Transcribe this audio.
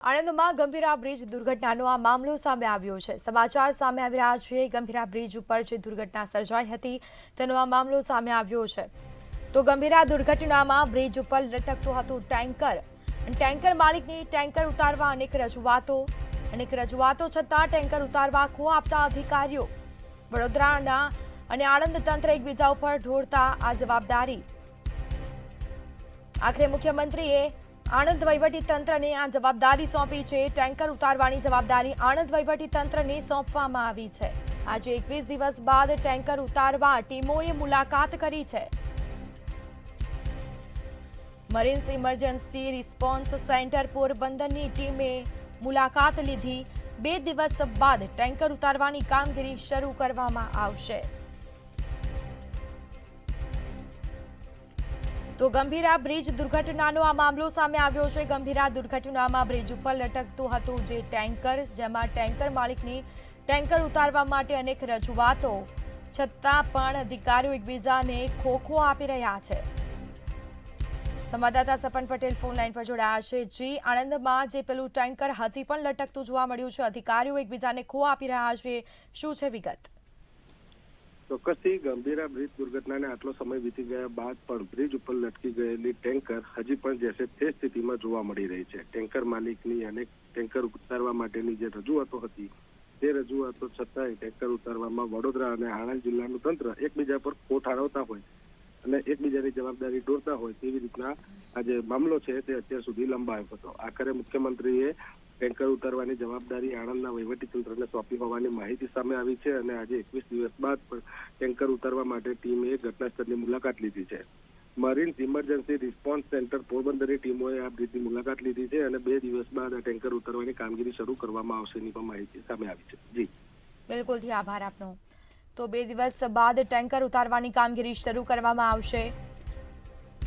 આણંદમાં ગંભીરા બ્રિજ દુર્ઘટનાનો આ મામલો સામે આવ્યો છે। સમાચાર સામે આવી રહ્યા છે। ગંભીરા બ્રિજ ઉપર જે દુર્ઘટના સર્જાઈ હતી તેનો આ મામલો સામે આવ્યો છે। તો ગંભીરા દુર્ઘટનામાં બ્રિજ ઉપર લટકતું હતું ટેન્કર। ટેન્કર માલિકની ટેન્કર ઉતારવા અનેક રજૂઆતો છતાં ટેન્કર ઉતારવા ખો આપતા અધિકારીઓ વડોદરાના અને આણંદ તંત્ર એકબીજા ઉપર ઢોળતા આ જવાબદારી આખરે મુખ્યમંત્રીએ આણંદ વહીવટી તંત્રને આ જવાબદારી સોંપી છે। ટેન્કર ઉતારવાની જવાબદારી આણંદ વહીવટી તંત્રને સોંપવામાં આવી છે। આજે 21 દિવસ બાદ ટેન્કર ઉતારવા ટીમોએ મુલાકાત કરી છે। મરીન્સ ઇમરજન્સી રિસ્પોન્સ સેન્ટર પોરબંદરની ટીમે મુલાકાત લીધી। 2 દિવસ બાદ ટેન્કર ઉતારવાની કામગીરી શરૂ કરવામાં આવશે। તો ગંભીરા બ્રિજ દુર્ઘટનાનો આ મામલો સામે આવ્યો છે। ગંભીરા દુર્ઘટનામાં બ્રિજ ઉપર લટકતું હતું જે ટેન્કર, જેમાં ટેન્કર માલિકની ટેન્કર ઉતારવા માટે અનેક રજૂઆતો છતાં પણ અધિકારીઓ એકબીજાને ખોખો આપી રહ્યા છે। સંવાદદાતા સપન પટેલ ફોન લાઈન પર જોડાયા છે। જી, આણંદમાં જે પેલું ટેન્કર હજી પણ લટકતું જોવા મળ્યું છે, અધિકારીઓ એકબીજાને ખો આપી રહ્યા છે, શું છે વિગત? ચોક્કસથી ગંભીરા બ્રિજ દુર્ઘટનાને આટલો સમય વીતી ગયા બાદ પણ બ્રિજ ઉપર લટકી ગયેલી ટેન્કર હજી પણ જેસે તે સ્થિતિમાં જોવા મળી રહી છે। ટેન્કર માલિકની અને ટેન્કર ઉતારવા માટેની જે રજૂઆતો હતી તે રજૂઆતો છતાંય ટેન્કર ઉતારવામાં વડોદરા અને આણંદ જિલ્લાનું તંત્ર એકબીજા પર ખો ઠારવતા હોય અને એકબીજાની જવાબદારી ઢોળતા હોય તેવી રીતના આ જે મામલો છે તે અત્યાર સુધી લંબાયો હતો। આખરે મુખ્યમંત્રીએ ટેન્કર ઉતારવાની જવાબદારી આણંદના વહીવટીતંત્રને સોંપી હોવાની માહિતી સામે આવી છે અને આજે 21 દિવસ બાદ પણ ટેન્કર ઉતારવા માટે ટીમે ઘટનાસ્થળની મુલાકાત લીધી છે। મરીન્સ ઇમરજન્સી રિસ્પોન્સ સેન્ટર પોરબંદરની ટીમોએ આ બ્રિજની મુલાકાત લીધી છે અને 2 દિવસ બાદ આ ટેન્કર ઉતારવાની કામગીરી શરૂ કરવામાં આવશેની પણ માહિતી સામે આવી છે। જી બિલકુલ, આભાર આપનો। તો 2 દિવસ બાદ ટેન્કર ઉતારવાની કામગીરી શરૂ કરવામાં આવશે।